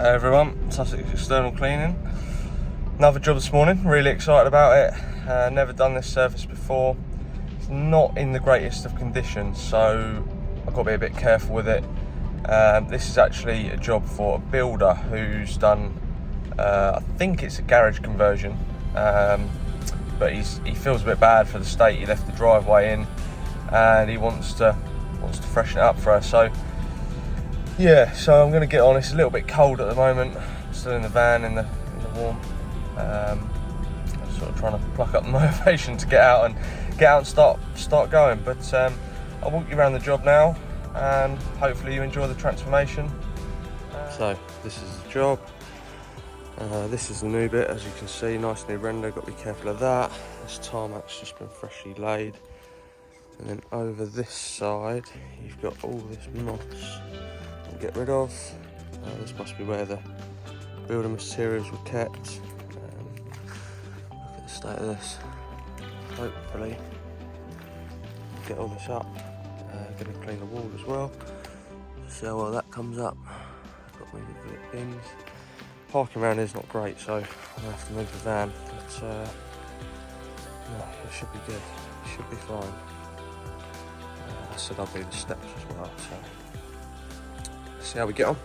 Hey everyone, Sussex External Cleaning. Another job this morning, really excited about it. Never done this service before. It's not in the greatest of conditions, so I've got to be a bit careful with it. This is actually a job for a builder who's done, I think it's a garage conversion, but he feels a bit bad for the state he left the driveway in, and he wants to freshen it up for us. So yeah, so I'm going to get on. It's a little bit cold at the moment. I'm still in the van in the warm. I'm sort of trying to pluck up the motivation to get out and start going. But I'll walk you around the job now, and hopefully you enjoy the transformation. So this is the job. This is the new bit, as you can see, nice new render. Got to be careful of that. This tarmac's just been freshly laid, and then over this side you've got all this moss. Get rid of. This must be where the building materials were kept. Look at the state of this. Hopefully get all this up. Going to clean the wall as well. See how well that comes up. Got moving the bins. Parking around here is not great, so I'm going to have to move the van. But no, it should be good. It should be fine. I said I'll do the steps as well. So. See how we get on.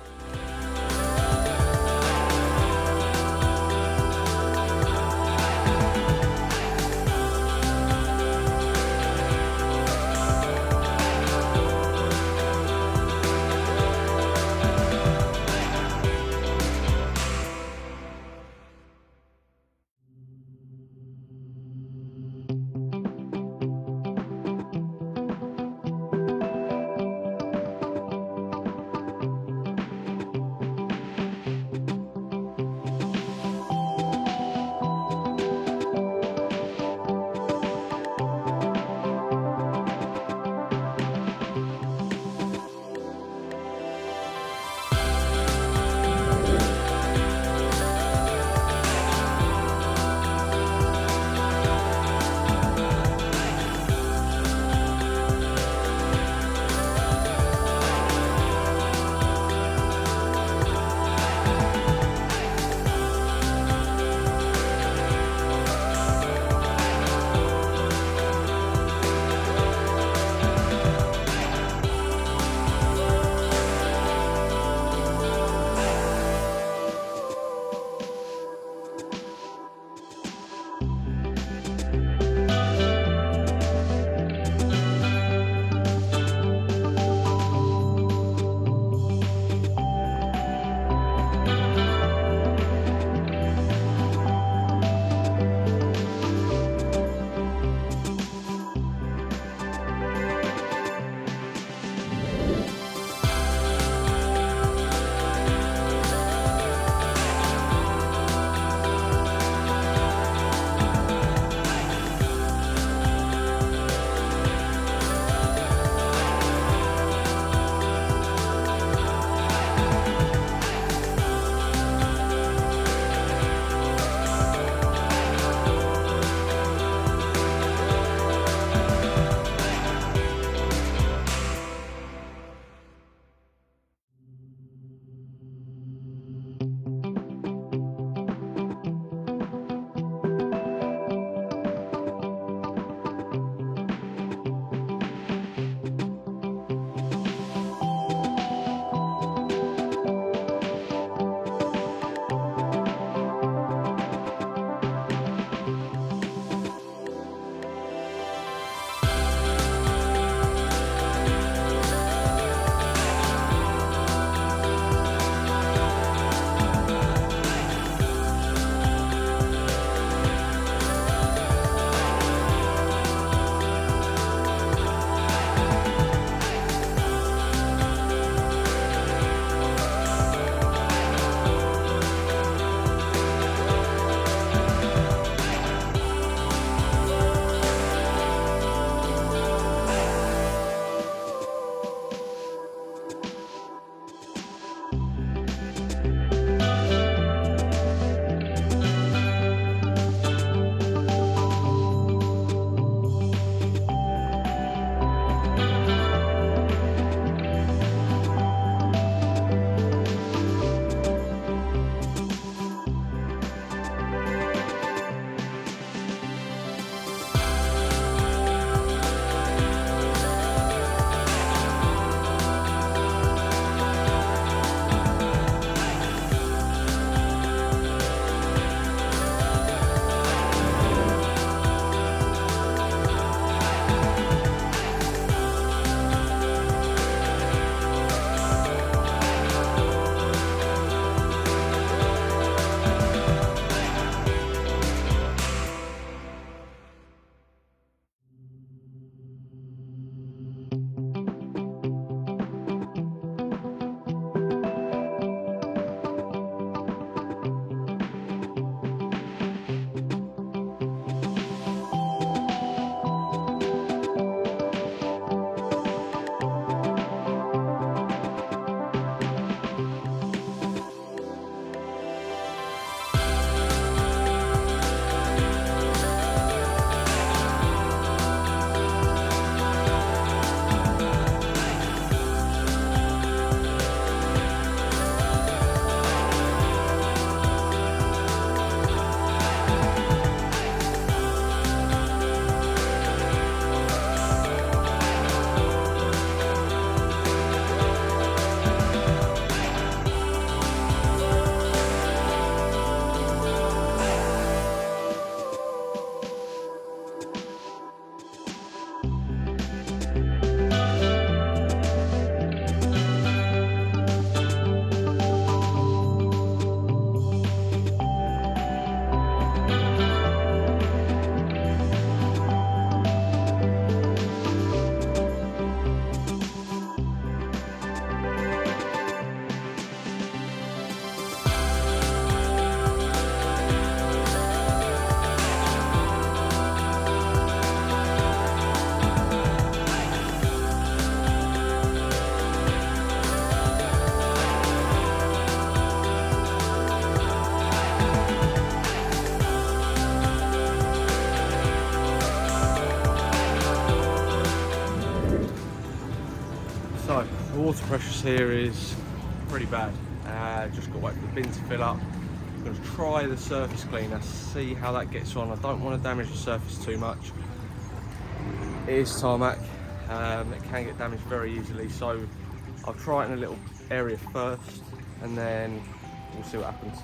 So the water pressure here is pretty bad. Just got to wait for the bin to fill up. I'm going to try the surface cleaner, see how that gets on. I don't want to damage the surface too much. It is tarmac, it can get damaged very easily, so I'll try it in a little area first and then we'll see what happens.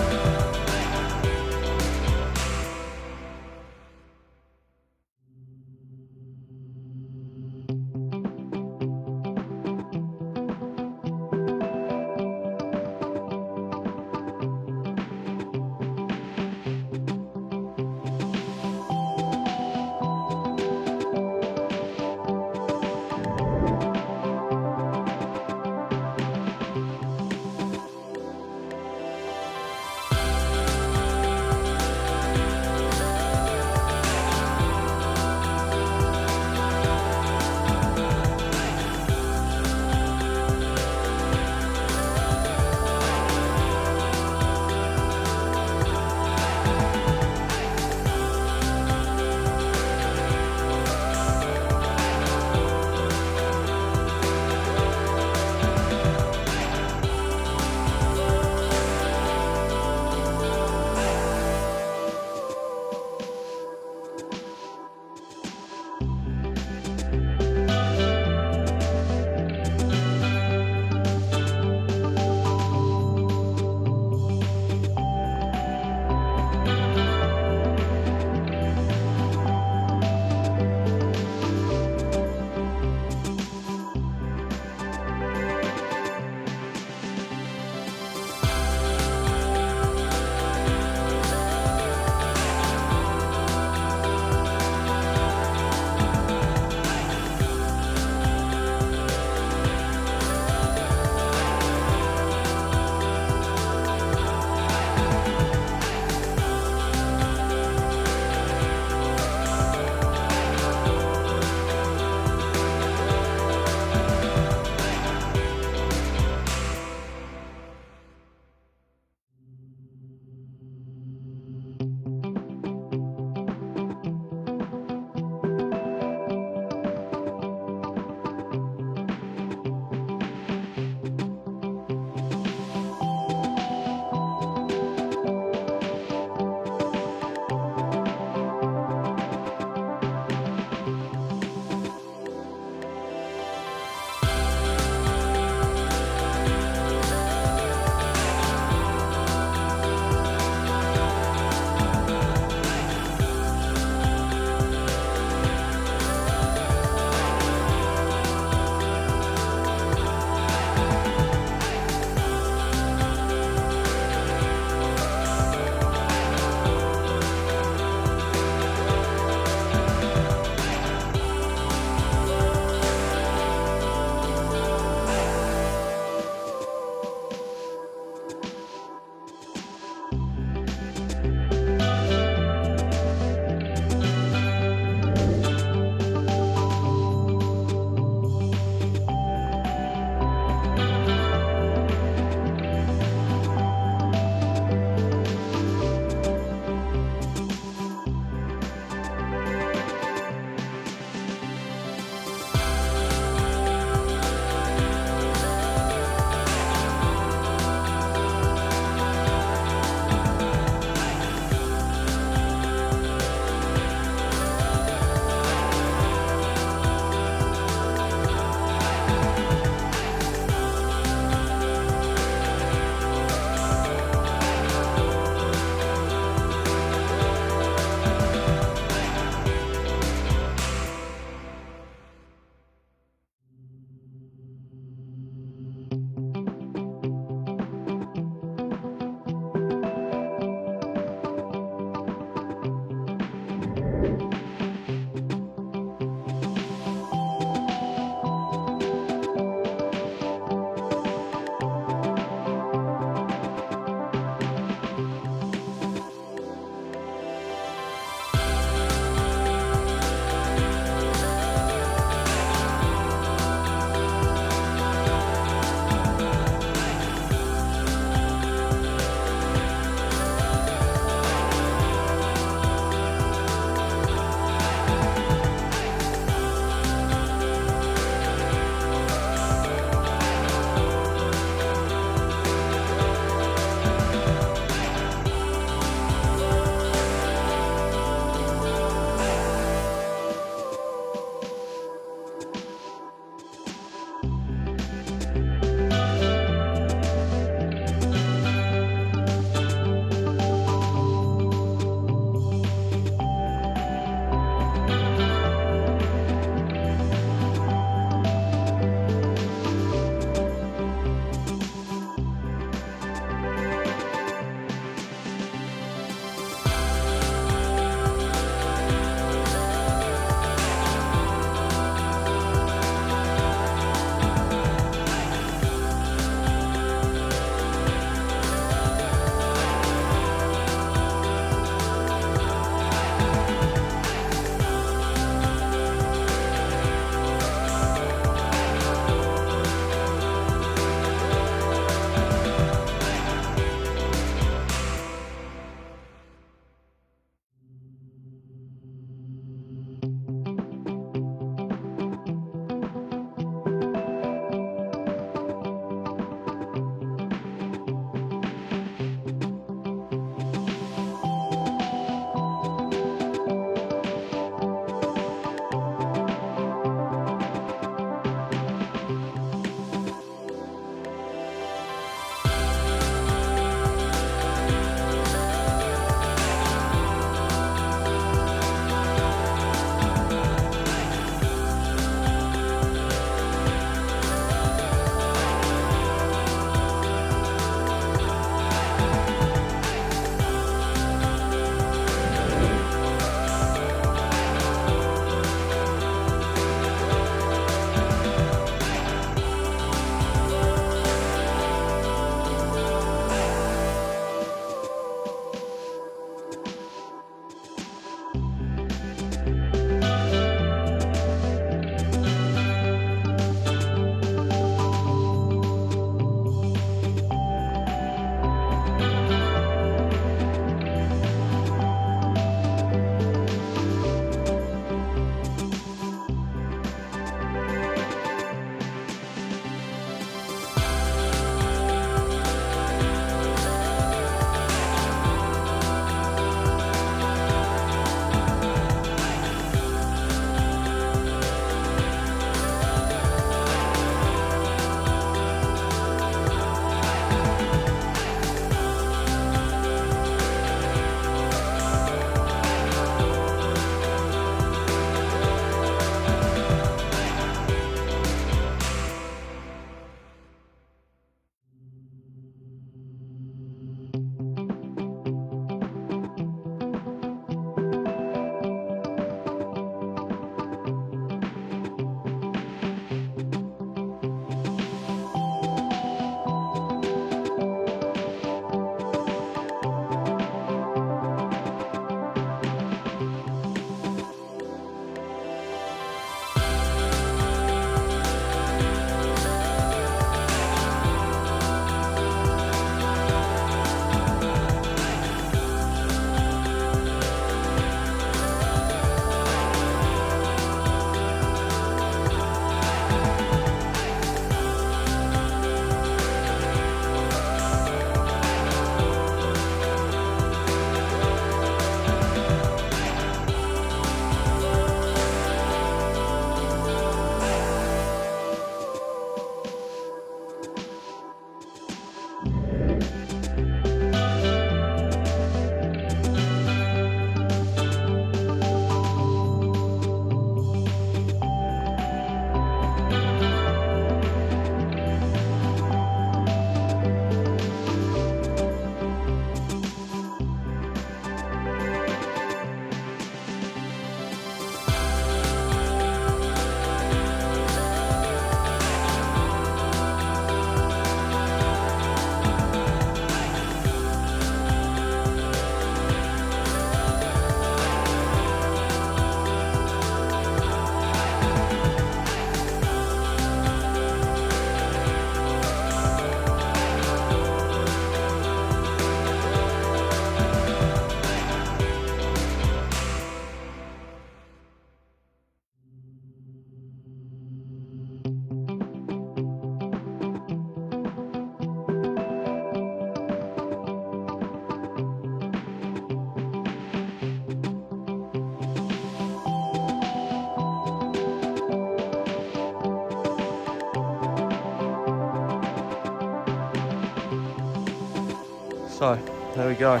So there we go,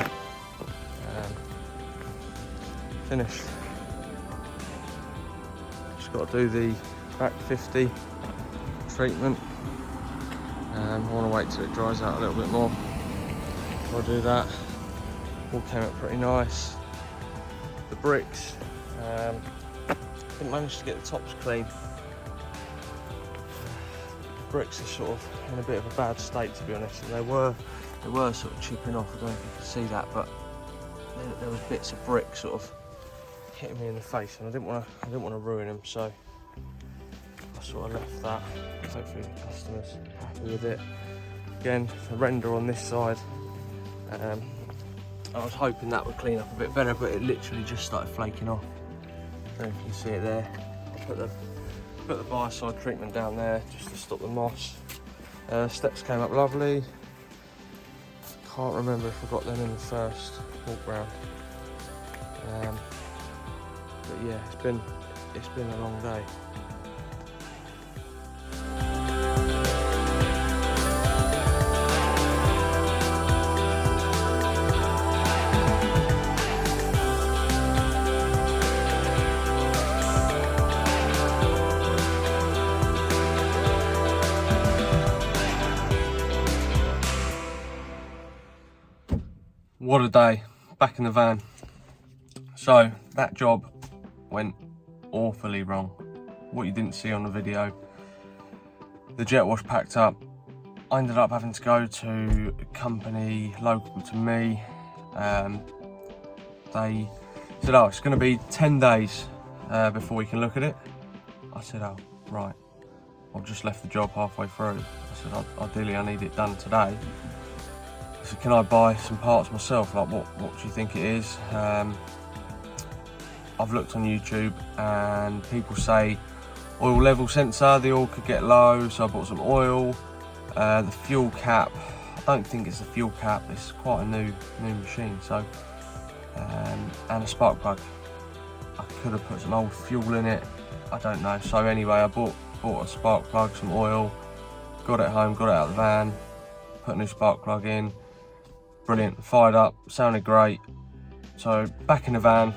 finished. Just got to do the back 50 treatment. I want to wait till it dries out a little bit more before I do that. All came out pretty nice. The bricks, didn't manage to get the tops clean. The bricks are sort of in a bit of a bad state, to be honest, and they were sort of chipping off. I don't know if you can see that, but there was bits of brick sort of hitting me in the face, and I didn't want to ruin them, so I sort of left that. Hopefully the customer's happy with it. Again, the render on this side, I was hoping that would clean up a bit better, but it literally just started flaking off. I don't know if you can see it there. I put the biocide treatment down there just to stop the moss. Steps came up lovely. Can't remember if I got them in the first walk round. But yeah, it's been a long day. What a day, back in the van. So that job went awfully wrong. What you didn't see on the video, the jet wash packed up. I ended up having to go to a company local to me. They said, oh, it's gonna be 10 days before we can look at it. I said, oh, right. I've just left the job halfway through. I said, ideally I need it done today. So can I buy some parts myself? Like, what do you think it is? I've looked on YouTube and people say oil level sensor, the oil could get low, so I bought some oil. The fuel cap, I don't think it's the fuel cap, it's quite a new machine. So, and a spark plug. I could have put some old fuel in it, I don't know. So anyway, I bought a spark plug, some oil, got it home, got it out of the van, put a new spark plug in. Brilliant, fired up, sounded great. So back in the van,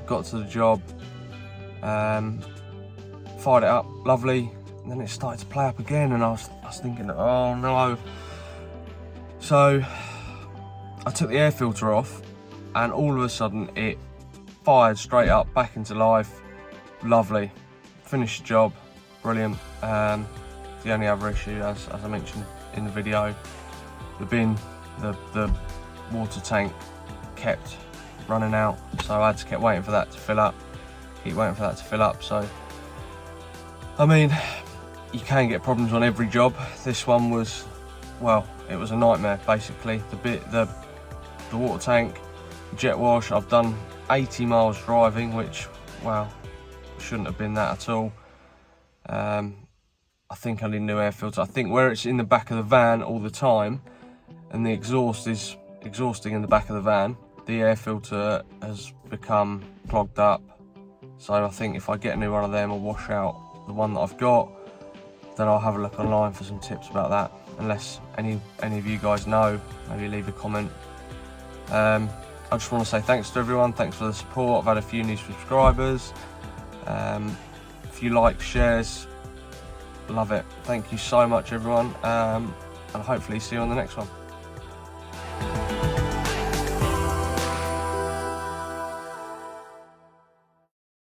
got to the job, fired it up, lovely. And then it started to play up again, and I was thinking, oh no. So I took the air filter off, and all of a sudden it fired straight up, back into life. Lovely, finished the job, brilliant. The only other issue, as I mentioned in the video, the bin, the water tank kept running out, so I had to keep waiting for that to fill up, so I mean, you can get problems on every job. This one was, well, it was a nightmare basically. The water tank, jet wash, I've done 80 miles driving, which, well, shouldn't have been that at all. I think I need a new air filter. I think where it's in the back of the van all the time, and the exhaust is exhausting in the back of the van, the air filter has become clogged up. So I think if I get a new one of them, I'll wash out the one that I've got. Then I'll have a look online for some tips about that. Unless any of you guys know, maybe leave a comment. I just want to say thanks to everyone. Thanks for the support. I've had a few new subscribers. A few likes, shares. Love it. Thank you so much, everyone. And hopefully see you on the next one.